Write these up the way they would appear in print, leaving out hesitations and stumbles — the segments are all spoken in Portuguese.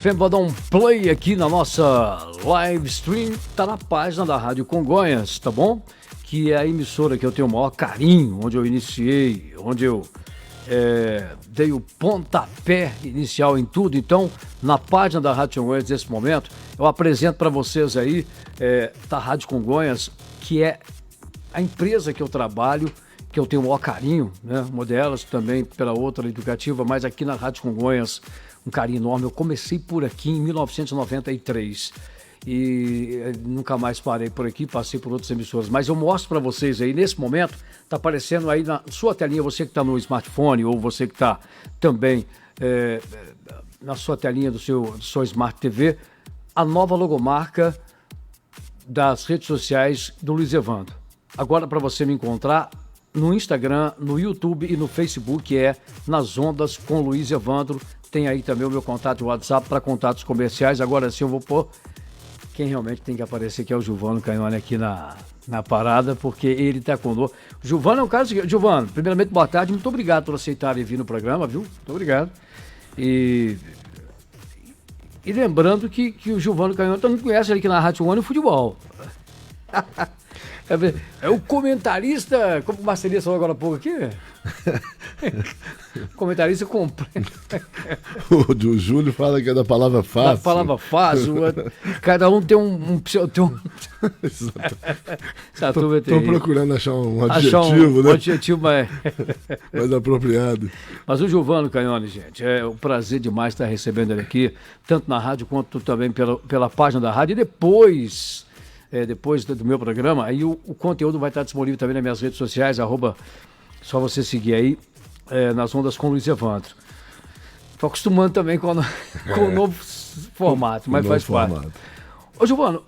Vou dar um play aqui na nossa live stream, tá na página da Rádio Congonhas, tá bom? Que é a emissora que eu tenho o maior carinho, onde eu iniciei, onde eu dei o pontapé inicial em tudo. Então, na página da Rádio Congonhas, nesse momento, eu apresento para vocês aí da Rádio Congonhas, que é a empresa que eu trabalho, que eu tenho o maior carinho, né? Uma delas também pela outra educativa, mas aqui na Rádio Congonhas, um carinho enorme. Eu comecei por aqui em 1993 e nunca mais parei por aqui, passei por outras emissoras. Mas eu mostro para vocês aí, nesse momento, tá aparecendo aí na sua telinha, você que está no smartphone ou você que está também na sua telinha do seu Smart TV, a nova logomarca das redes sociais do Luiz Evandro. Agora, para você me encontrar no Instagram, no YouTube e no Facebook, Nas Ondas com Luiz Evandro. Tem aí também o meu contato WhatsApp para contatos comerciais. Agora sim eu vou pôr quem realmente tem que aparecer, que é o Gilvano Canhone aqui na parada, porque ele está conosco. O Gilvano é um cara seguinte. Gilvano, primeiramente, boa tarde. Muito obrigado por aceitarem vir no programa, viu? Muito obrigado. E lembrando que o Gilvano Canhone também conhece ele aqui na Rádio Congonhas, o futebol. É o comentarista, como o Marcelinho falou agora há pouco aqui, comentarista completo. O Júlio fala que é da palavra fácil. Da palavra fácil, cada um tem um Estou procurando achar um adjetivo, né? Um adjetivo mais apropriado. Mas o Gilvano Canhone, gente, é um prazer demais estar recebendo ele aqui, tanto na rádio quanto também pela página da rádio. E depois do meu programa, aí o conteúdo vai estar disponível também nas minhas redes sociais, só você seguir aí, Nas Ondas com Luiz Evandro. Estou acostumando também com o novo formato, mas faz parte. Ô Gilvano,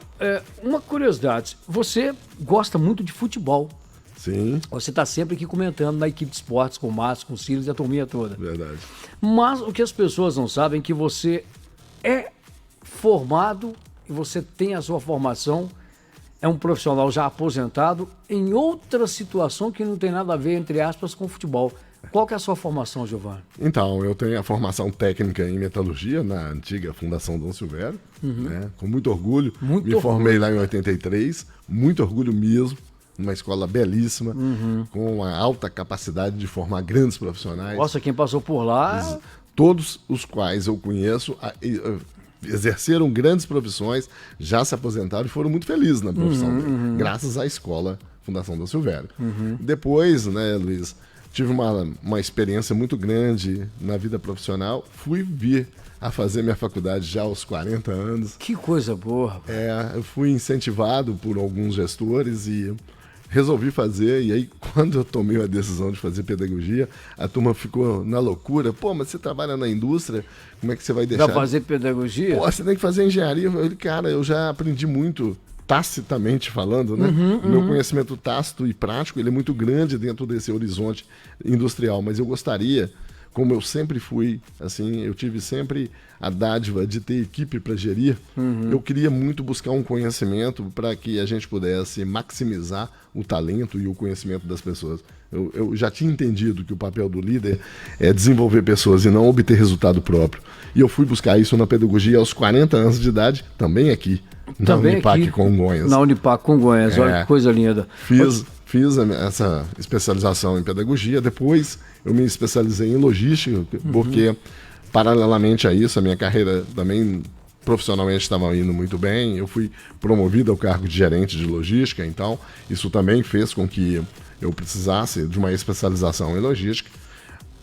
uma curiosidade, você gosta muito de futebol. Sim. Você está sempre aqui comentando na equipe de esportes, com o Márcio, com o Silas e a turminha toda. Verdade. Mas o que as pessoas não sabem é que você é formado e você tem a sua formação. É um profissional já aposentado em outra situação que não tem nada a ver, entre aspas, com futebol. Qual que é a sua formação, Gilvano? Então, eu tenho a formação técnica em metalurgia na antiga Fundação Dom Silvério, né? Com muito orgulho. Formei lá em 83, muito orgulho mesmo, numa escola belíssima, com uma alta capacidade de formar grandes profissionais. Nossa, quem passou por lá... Todos os quais eu conheço... exerceram grandes profissões, já se aposentaram e foram muito felizes na profissão, graças à escola Fundação Dom Silvério. Depois, né, Luiz, tive uma experiência muito grande na vida profissional, fui vir a fazer minha faculdade já aos 40 anos. Que coisa boa. Eu fui incentivado por alguns gestores e resolvi fazer, e aí quando eu tomei a decisão de fazer pedagogia, a turma ficou na loucura. Pô, mas você trabalha na indústria, como é que você vai deixar... Vai fazer pedagogia? Pô, você tem que fazer engenharia. Eu falei, cara, eu já aprendi muito, tacitamente falando, né? O meu conhecimento tácito e prático, ele é muito grande dentro desse horizonte industrial, mas eu gostaria, como eu sempre fui, assim, eu tive sempre a dádiva de ter equipe para gerir, eu queria muito buscar um conhecimento para que a gente pudesse maximizar o talento e o conhecimento das pessoas. Eu já tinha entendido que o papel do líder é desenvolver pessoas e não obter resultado próprio. E eu fui buscar isso na pedagogia aos 40 anos de idade, também aqui, na Unipac Congonhas. Na Unipac Congonhas, olha que coisa linda. Fiz essa especialização em pedagogia, depois eu me especializei em logística, porque paralelamente a isso, a minha carreira também profissionalmente estava indo muito bem, eu fui promovido ao cargo de gerente de logística, então isso também fez com que eu precisasse de uma especialização em logística,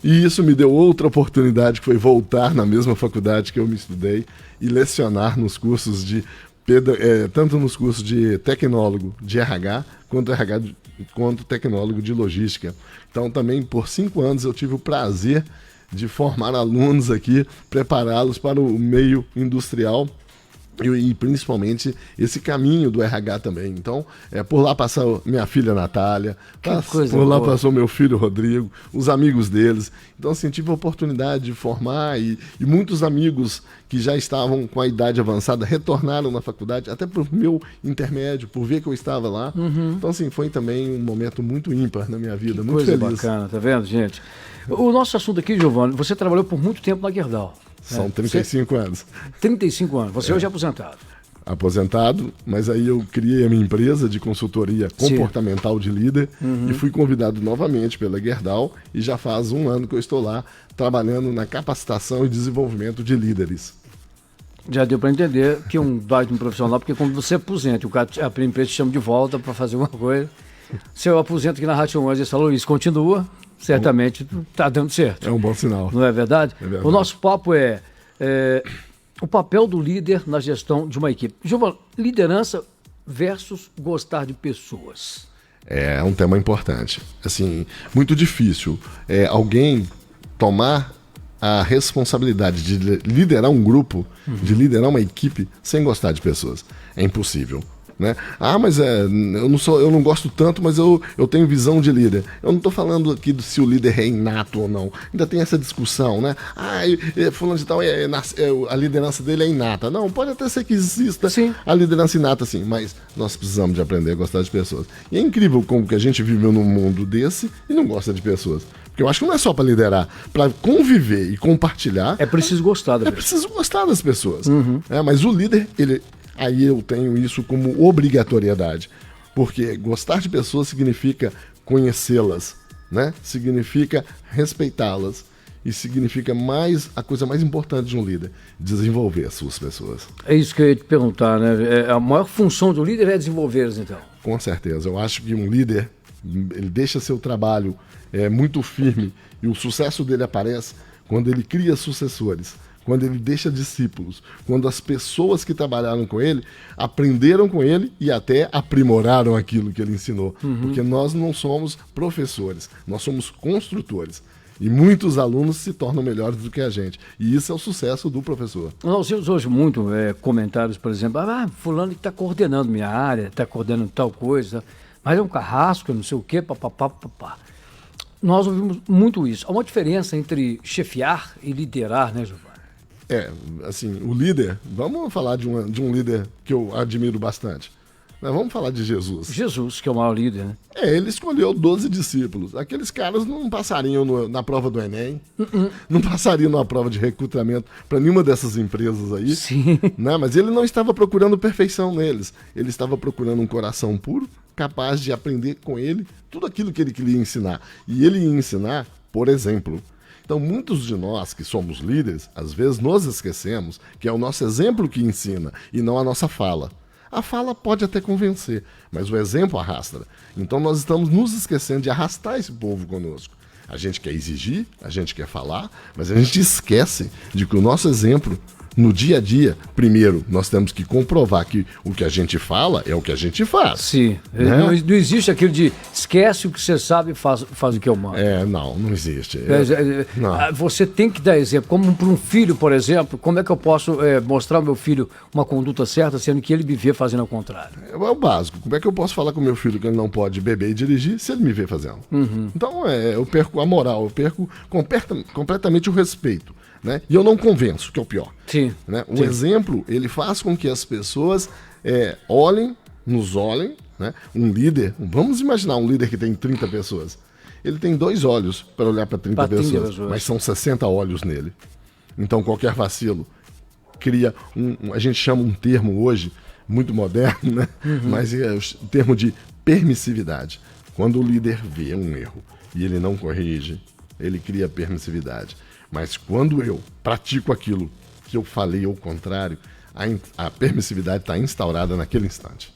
e isso me deu outra oportunidade, que foi voltar na mesma faculdade que eu me estudei e lecionar nos cursos tanto nos cursos de tecnólogo de RH, quanto tecnólogo de logística. Então também por 5 anos eu tive o prazer de formar alunos aqui, prepará-los para o meio industrial e principalmente esse caminho do RH também. Então, por lá passou minha filha Natália, por lá passou meu filho Rodrigo, os amigos deles. Então, assim, tive a oportunidade de formar e muitos amigos que já estavam com a idade avançada retornaram na faculdade, até por meu intermédio, por ver que eu estava lá. Então, assim, foi também um momento muito ímpar na minha vida, muito coisa feliz. Bacana, tá vendo, gente? O nosso assunto aqui, Giovanni, você trabalhou por muito tempo na Gerdau. São 35 anos. 35 anos. Você hoje é aposentado. Aposentado, mas aí eu criei a minha empresa de consultoria comportamental de líder e fui convidado novamente pela Gerdau e já faz 1 ano que eu estou lá trabalhando na capacitação e desenvolvimento de líderes. Já deu para entender que um baita profissional, porque quando você aposenta, a empresa te chama de volta para fazer uma coisa. Se eu aposento aqui na Rádio Congonhas, você falou isso, continua, certamente está dando certo. É um bom sinal. Não é verdade? É verdade. O nosso papo é o papel do líder na gestão de uma equipe. Giovanni, liderança versus gostar de pessoas. É um tema importante. Assim, muito difícil alguém tomar a responsabilidade de liderar um grupo, de liderar uma equipe sem gostar de pessoas. É impossível. Né? Mas eu não gosto tanto, mas eu tenho visão de líder. Eu não estou falando aqui se o líder é inato ou não. Ainda tem essa discussão, né? Fulano de tal, a liderança dele é inata. Não, pode até ser que exista a liderança inata, sim, mas nós precisamos de aprender a gostar de pessoas. E é incrível como que a gente viveu num mundo desse e não gosta de pessoas. Porque eu acho que não é só para liderar, para conviver e compartilhar. É preciso gostar É preciso gostar das pessoas. Mas o líder, aí eu tenho isso como obrigatoriedade, porque gostar de pessoas significa conhecê-las, né? Significa respeitá-las e significa a coisa mais importante de um líder, desenvolver as suas pessoas. É isso que eu ia te perguntar, né? A maior função do líder é desenvolvê-las, então. Com certeza. Eu acho que um líder, ele deixa seu trabalho muito firme e o sucesso dele aparece quando ele cria sucessores. Quando ele deixa discípulos, quando as pessoas que trabalharam com ele aprenderam com ele e até aprimoraram aquilo que ele ensinou. Porque nós não somos professores, nós somos construtores. E muitos alunos se tornam melhores do que a gente. E isso é o sucesso do professor. Nós temos hoje muito comentários, por exemplo, fulano que está coordenando minha área, está coordenando tal coisa, mas é um carrasco, não sei o quê, papapá. Nós ouvimos muito isso. Há uma diferença entre chefiar e liderar, né, Giovanni? Assim, o líder, vamos falar de um líder que eu admiro bastante. Mas vamos falar de Jesus. Jesus, que é o maior líder, né? Ele escolheu 12 discípulos. Aqueles caras não passariam na prova do Enem, não passariam na prova de recrutamento para nenhuma dessas empresas aí. Sim. Né? Mas ele não estava procurando perfeição neles. Ele estava procurando um coração puro, capaz de aprender com ele tudo aquilo que ele queria ensinar. E ele ia ensinar, por exemplo. Então, muitos de nós que somos líderes, às vezes nos esquecemos que é o nosso exemplo que ensina e não a nossa fala. A fala pode até convencer, mas o exemplo arrasta. Então, nós estamos nos esquecendo de arrastar esse povo conosco. A gente quer exigir, a gente quer falar, mas a gente esquece de que o nosso exemplo, no dia a dia, primeiro, nós temos que comprovar que o que a gente fala é o que a gente faz. Sim. Né? Não existe aquilo de esquece o que você sabe e faz o que eu mando. Não existe. Não. Você tem que dar exemplo. Como para um filho, por exemplo, como é que eu posso mostrar ao meu filho uma conduta certa, sendo que ele me vê fazendo ao contrário? É o básico. Como é que eu posso falar com meu filho que ele não pode beber e dirigir se ele me vê fazendo? Então, eu perco a moral, eu perco completamente o respeito. Né? E eu não convenço, que é o pior. Sim. Né? O exemplo, ele faz com que as pessoas nos olhem, né? Um líder, vamos imaginar um líder que tem 30 pessoas. Ele tem 2 olhos para olhar para 30 pessoas, mas são 60 olhos nele. Então, qualquer vacilo cria a gente chama um termo hoje, muito moderno, né? Mas é o termo de permissividade. Quando o líder vê um erro e ele não corrige, ele cria permissividade. Mas quando eu pratico aquilo que eu falei ao contrário, a permissividade está instaurada naquele instante.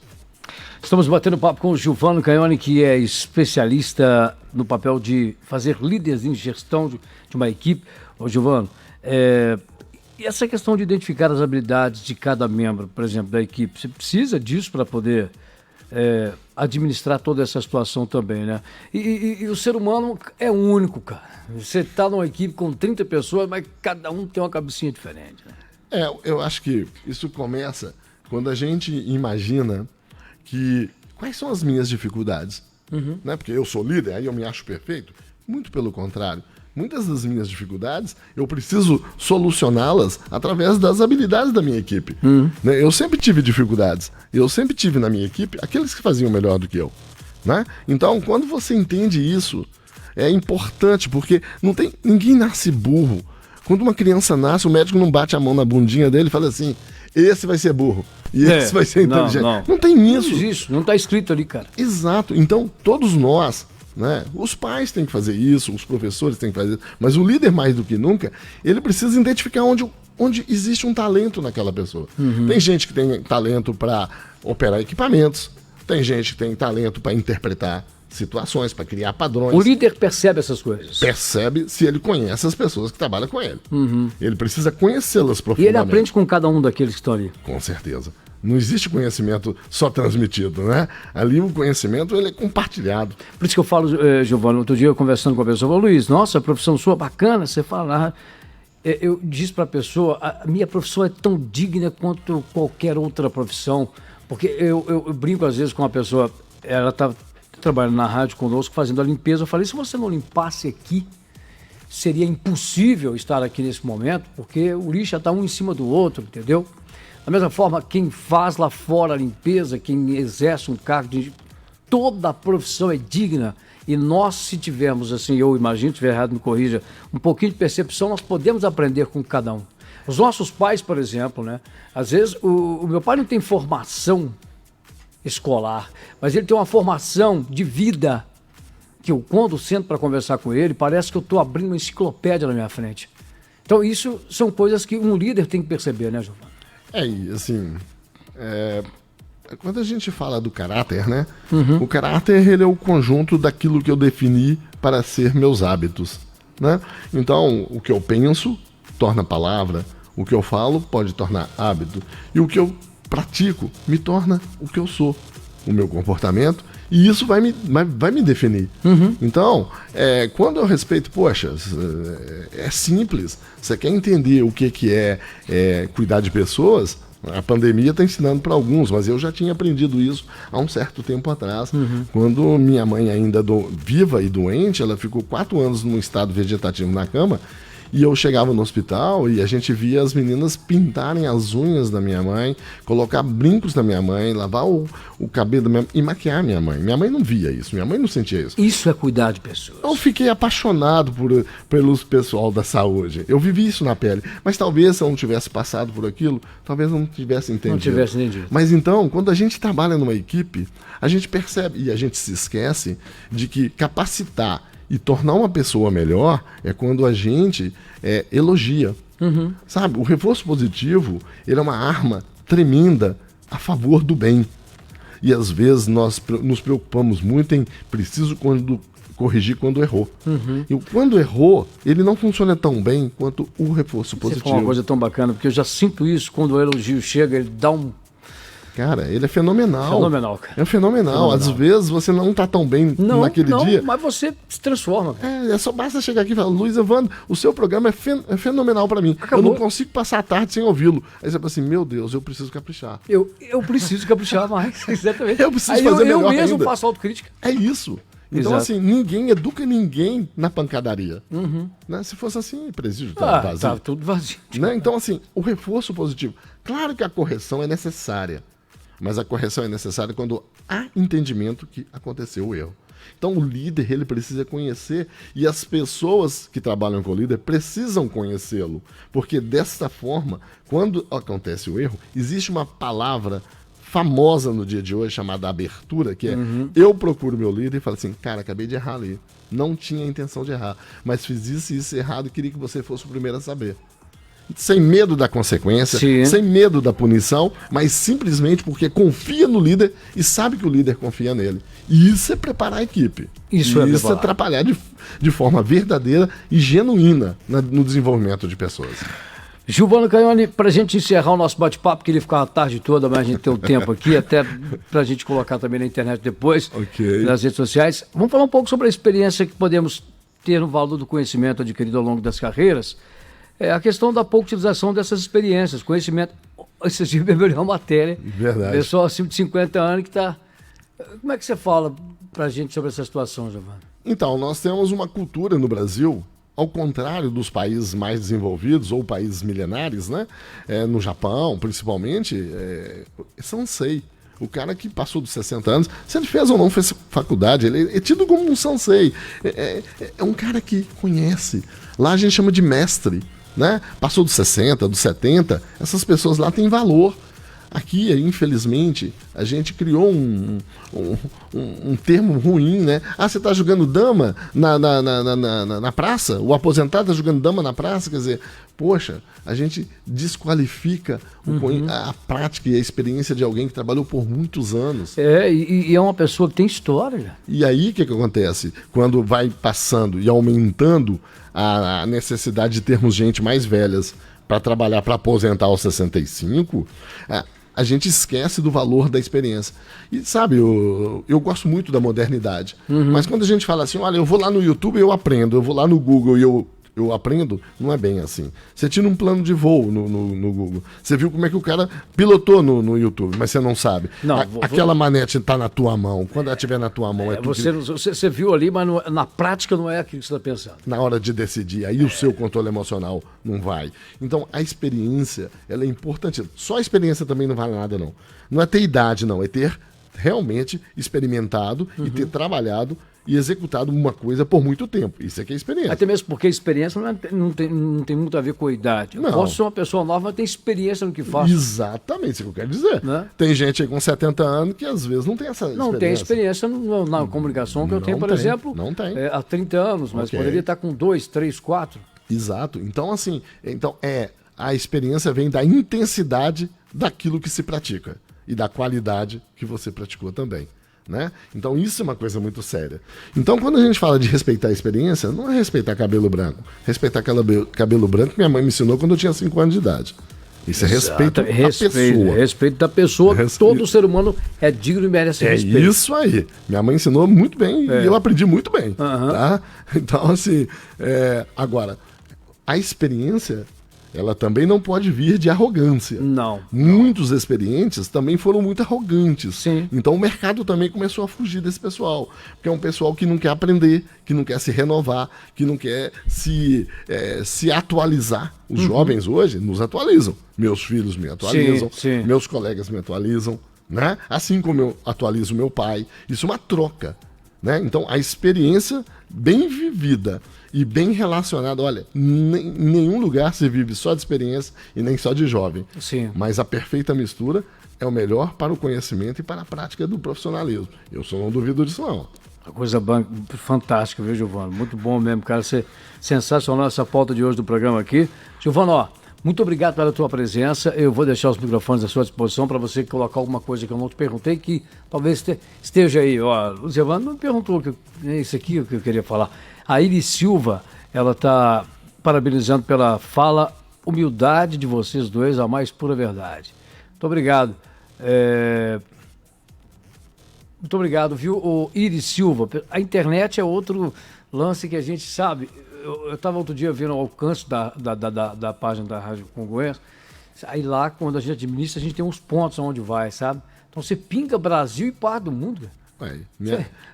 Estamos batendo papo com o Giovanni Canhoni, que é especialista no papel de fazer líderes em gestão de uma equipe. Ô, Giovanni, e essa questão de identificar as habilidades de cada membro, por exemplo, da equipe, você precisa disso para poder administrar toda essa situação também, né? E o ser humano é único, cara. Você está numa equipe com 30 pessoas, mas cada um tem uma cabecinha diferente, né? Eu acho que isso começa quando a gente imagina que quais são as minhas dificuldades, né? Porque eu sou líder, aí eu me acho perfeito. Muito pelo contrário. Muitas das minhas dificuldades, eu preciso solucioná-las através das habilidades da minha equipe. Né? Eu sempre tive dificuldades. Eu sempre tive na minha equipe aqueles que faziam melhor do que eu. Né? Então, quando você entende isso, é importante, porque ninguém nasce burro. Quando uma criança nasce, o médico não bate a mão na bundinha dele e fala assim, esse vai ser burro e esse vai ser inteligente. Não tem isso. Não existe, não está escrito ali, cara. Exato. Então, todos nós, né, os pais têm que fazer isso, os professores têm que fazer isso, mas o líder, mais do que nunca, ele precisa identificar onde existe um talento naquela pessoa. Tem gente que tem talento para operar equipamentos, tem gente que tem talento para interpretar situações, para criar padrões. O líder percebe essas coisas. Percebe se ele conhece as pessoas que trabalham com ele. Ele precisa conhecê-las E profundamente. ele aprende com cada um daqueles que estão ali. Com certeza. Não existe conhecimento só transmitido, né? Ali o conhecimento ele é compartilhado. Por isso que eu falo, Giovanni, outro dia eu conversando com a pessoa, eu falo, Luiz, nossa, a profissão sua é bacana, você fala... Eu disse para a pessoa, a minha profissão é tão digna quanto qualquer outra profissão, porque eu brinco às vezes com uma pessoa, ela está trabalhando na rádio conosco, fazendo a limpeza, eu falei, se você não limpasse aqui, seria impossível estar aqui nesse momento, porque o lixo já está um em cima do outro, entendeu? Da mesma forma, quem faz lá fora a limpeza, quem exerce um cargo de... Toda a profissão é digna. E nós, se tivermos, assim, eu imagino, se estiver errado, me corrija, um pouquinho de percepção, nós podemos aprender com cada um. Os nossos pais, por exemplo, né? Às vezes, o meu pai não tem formação escolar, mas ele tem uma formação de vida, que eu, quando sento para conversar com ele, parece que eu estou abrindo uma enciclopédia na minha frente. Então, isso são coisas que um líder tem que perceber, né, Giovanni? E assim... Quando a gente fala do caráter, né? O caráter, ele é o conjunto daquilo que eu defini para ser meus hábitos, né? Então, o que eu penso torna palavra, o que eu falo pode tornar hábito, e o que eu pratico me torna o que eu sou, o meu comportamento, e isso vai me definir. Então, quando eu respeito, poxa, é simples, você quer entender o que é cuidar de pessoas... A pandemia está ensinando para alguns, mas eu já tinha aprendido isso há um certo tempo atrás. Quando minha mãe ainda viva e doente, ela ficou 4 anos num estado vegetativo na cama, e eu chegava no hospital e a gente via as meninas pintarem as unhas da minha mãe, colocar brincos da minha mãe, lavar o cabelo da minha mãe e maquiar minha mãe. Minha mãe não via isso, minha mãe não sentia isso. Isso é cuidar de pessoas. Eu fiquei apaixonado pelo pessoal da saúde. Eu vivi isso na pele. Mas talvez se eu não tivesse passado por aquilo, talvez eu não tivesse entendido. Não tivesse entendido. Mas então, quando a gente trabalha numa equipe, a gente percebe e a gente se esquece de que capacitar e tornar uma pessoa melhor é quando a gente elogia. Sabe, o reforço positivo, ele é uma arma tremenda a favor do bem. E às vezes nós nos preocupamos muito em preciso corrigir quando errou. E quando errou, ele não funciona tão bem quanto o reforço positivo. Você falou uma coisa tão bacana, porque eu já sinto isso quando o elogio chega, ele dá um... Cara, ele é fenomenal. Fenomenal, cara. É fenomenal. Às vezes você não está tão bem naquele dia. Mas você se transforma, cara. Só basta chegar aqui e falar, Luiz Evandro, o seu programa é fenomenal para mim. Acabou. Eu não consigo passar a tarde sem ouvi-lo. Aí você fala assim, meu Deus, eu preciso caprichar. Eu preciso caprichar mais, exatamente. Eu preciso fazer melhor eu mesmo ainda. Faço autocrítica. É isso. Então, Exato. assim, ninguém educa ninguém na pancadaria. Né? Se fosse assim, o presídio estava vazio. Tá tudo vazio. Né? Então, assim, o reforço positivo. Claro que a correção é necessária. Mas a correção é necessária quando há entendimento que aconteceu o erro. Então o líder, ele precisa conhecer, e as pessoas que trabalham com o líder precisam conhecê-lo. Porque dessa forma, quando acontece o erro, existe uma palavra famosa no dia de hoje, chamada abertura, que é, eu procuro meu líder e falo assim, cara, acabei de errar ali. Não tinha a intenção de errar, mas fiz isso e isso errado e queria que você fosse o primeiro a saber. Sem medo da consequência, Sim. sem medo da punição, mas simplesmente porque confia no líder e sabe que o líder confia nele. E isso é preparar a equipe. Isso é trabalhar de forma verdadeira e genuína no desenvolvimento de pessoas. Giovanni Canhoni, para a gente encerrar o nosso bate-papo, que ele ficava a tarde toda, mas a gente tem o tempo aqui, até para a gente colocar também na internet depois, nas redes sociais. Vamos falar um pouco sobre a experiência que podemos ter no valor do conhecimento adquirido ao longo das carreiras. A questão da pouca utilização dessas experiências, conhecimento. Esse dia é a melhor matéria. Verdade. Pessoal acima de 50 anos que está... Como é que você fala para a gente sobre essa situação, Giovanni? Então, nós temos uma cultura no Brasil, ao contrário dos países mais desenvolvidos ou países milenares, né? No Japão, principalmente, sansei. O cara que passou dos 60 anos, se ele fez ou não fez faculdade, ele é tido como um sansei. É um cara que conhece. Lá a gente chama de mestre. né? Passou dos 60, dos 70, essas pessoas lá têm valor. Aqui, infelizmente, a gente criou um termo ruim, né? Ah, você está jogando dama na praça? O aposentado está jogando dama na praça? Quer dizer, poxa, a gente desqualifica a prática e a experiência de alguém que trabalhou por muitos anos. E é uma pessoa que tem história. E aí, o que acontece? Quando vai passando e aumentando a necessidade de termos gente mais velhas para trabalhar, para aposentar aos 65, a gente esquece do valor da experiência. E sabe, eu gosto muito da modernidade. Mas quando a gente fala assim, olha, eu vou lá no YouTube e eu aprendo, eu vou lá no Google e eu aprendo, não é bem assim. Você tira um plano de voo no Google. Você viu como é que o cara pilotou no YouTube, mas você não sabe. Não, aquela manete está na tua mão. Quando ela estiver na tua mão... Você viu ali, mas na prática não é aquilo que você está pensando. Na hora de decidir, aí o seu controle emocional não vai. Então, a experiência, ela é importante. Só a experiência também não vale nada, não. Não é ter idade, não. É ter realmente experimentado e ter trabalhado e executado uma coisa por muito tempo. Isso é que é experiência. Até mesmo porque a experiência não tem muito a ver com a idade. Eu posso ser uma pessoa nova, mas tem experiência no que faço. Exatamente, isso que eu quero dizer. Né? Tem gente aí com 70 anos que às vezes não tem essa experiência. Não tem experiência na comunicação que eu tenho, por exemplo, há 30 anos, mas poderia estar com 2, 3, 4. Exato. Então, assim, a experiência vem da intensidade daquilo que se pratica e da qualidade que você praticou também. Né? Então isso é uma coisa muito séria. Então quando a gente fala de respeitar a experiência, não é respeitar cabelo branco. Respeitar cabelo branco que minha mãe me ensinou quando eu tinha 5 anos de idade. Isso é respeito da pessoa. Respeito da pessoa. Todo ser humano é digno e merece respeito. É isso aí. Minha mãe ensinou muito bem e eu aprendi muito bem. Tá? Então assim, agora, a experiência, ela também não pode vir de arrogância. Não. Muitos experientes também foram muito arrogantes. Sim. Então o mercado também começou a fugir desse pessoal. Porque é um pessoal que não quer aprender, que não quer se renovar, que não quer se atualizar. Os jovens hoje nos atualizam. Meus filhos me atualizam, meus colegas me atualizam, né? Assim como eu atualizo meu pai. Isso é uma troca. Né? Então a experiência bem vivida e bem relacionada, olha, em nenhum lugar se vive só de experiência e nem só de jovem. Sim. Mas a perfeita mistura é o melhor para o conhecimento e para a prática do profissionalismo. Eu só não duvido disso, não. Uma coisa fantástica, viu, Giovano? Muito bom mesmo, cara. Sensacional essa pauta de hoje do programa aqui. Giovano, ó, muito obrigado pela tua presença. Eu vou deixar os microfones à sua disposição para você colocar alguma coisa que eu não te perguntei, que talvez esteja aí. Ó, o Giovano não me perguntou isso aqui que eu queria falar. A Iris Silva, ela está parabenizando pela fala, humildade de vocês dois, a mais pura verdade. Muito obrigado. Muito obrigado, viu, o Iris Silva. A internet é outro lance que a gente sabe. Eu estava outro dia vendo o alcance da página da Rádio Congonhas. Aí lá, quando a gente administra, a gente tem uns pontos onde vai, sabe? Então você pinga Brasil e parte do mundo.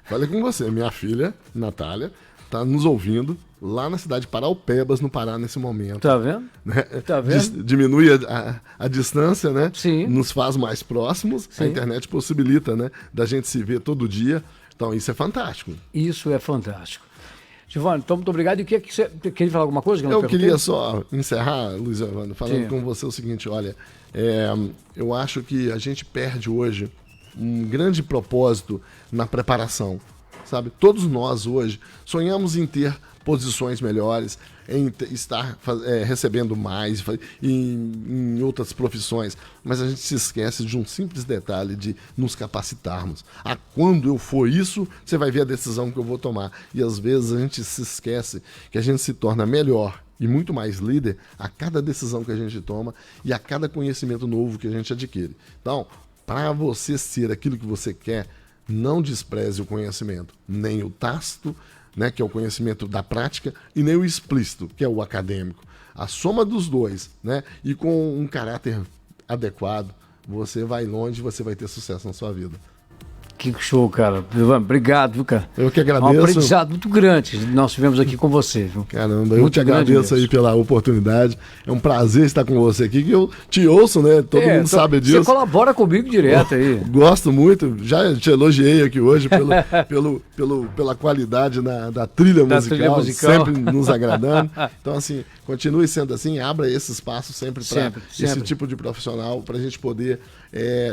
Falei com você, minha filha, Natália, está nos ouvindo lá na cidade de Paraupebas, no Pará, nesse momento. Tá vendo? Né? Tá vendo? Diminui a distância, né? Sim. Nos faz mais próximos. Sim. A internet possibilita, né, da gente se ver todo dia. Então isso é fantástico. Isso é fantástico. Giovano, então muito obrigado. E o que você queria falar alguma coisa? Eu queria só encerrar, Luiz Giovano, falando com você o seguinte, olha, eu acho que a gente perde hoje um grande propósito na preparação, sabe? Todos nós hoje sonhamos em ter posições melhores, em estar recebendo mais em outras profissões, mas a gente se esquece de um simples detalhe de nos capacitarmos. Quando eu for isso, você vai ver a decisão que eu vou tomar. E às vezes a gente se esquece que a gente se torna melhor e muito mais líder a cada decisão que a gente toma e a cada conhecimento novo que a gente adquire. Então, para você ser aquilo que você quer, não despreze o conhecimento, nem o tácito, né, que é o conhecimento da prática, e nem o explícito, que é o acadêmico. A soma dos dois, né, e com um caráter adequado, você vai longe, você vai ter sucesso na sua vida. Que show, cara. Giovanni, obrigado, viu, cara? Eu que É agradeço. um aprendizado muito grande nós tivemos aqui com você, viu? Caramba, eu Muito te agradeço aí mesmo. pela oportunidade. É um prazer estar com você aqui, que eu te ouço, né? Todo mundo sabe disso. Você colabora comigo direto aí. Gosto muito, já te elogiei aqui hoje pela qualidade da trilha musical, sempre nos agradando. Então, assim, continue sendo assim, abra esse espaço sempre para esse tipo de profissional, para a gente poder,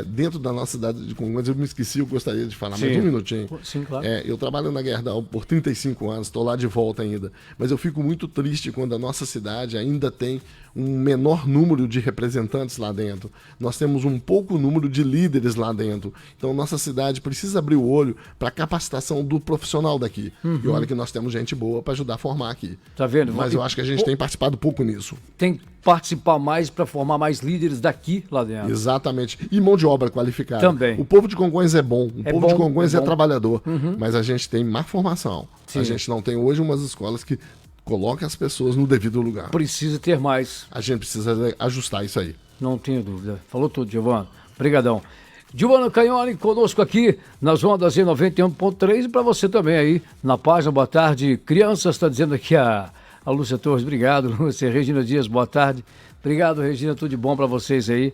dentro da nossa cidade de Congonhas, eu me esqueci, eu gostaria de falar mais um minutinho. Sim, claro. Eu trabalho na Gerdau por 35 anos, estou lá de volta ainda, mas eu fico muito triste quando a nossa cidade ainda tem um menor número de representantes lá dentro. Nós temos um pouco número de líderes lá dentro. Então, nossa cidade precisa abrir o olho para a capacitação do profissional daqui. E olha que nós temos gente boa para ajudar a formar aqui. Tá vendo? Mas eu acho que a gente tem participado pouco nisso. Tem que participar mais para formar mais líderes daqui lá dentro. Exatamente. E mão de obra qualificada. Também. O povo de Congonhas é bom. O povo de Congonhas é trabalhador. Mas a gente tem má formação. Sim. A gente não tem hoje umas escolas que colocam as pessoas no devido lugar. Precisa ter mais. A gente precisa ajustar isso aí. Não tenho dúvida. Falou tudo, Giovanni. Obrigadão. Giovanni Canhoni conosco aqui nas ondas em 91.3 e para você também aí na página. Boa tarde, crianças, está dizendo aqui a Lúcia Torres. Obrigado, Lúcia. Regina Dias, boa tarde. Obrigado, Regina, tudo de bom para vocês aí.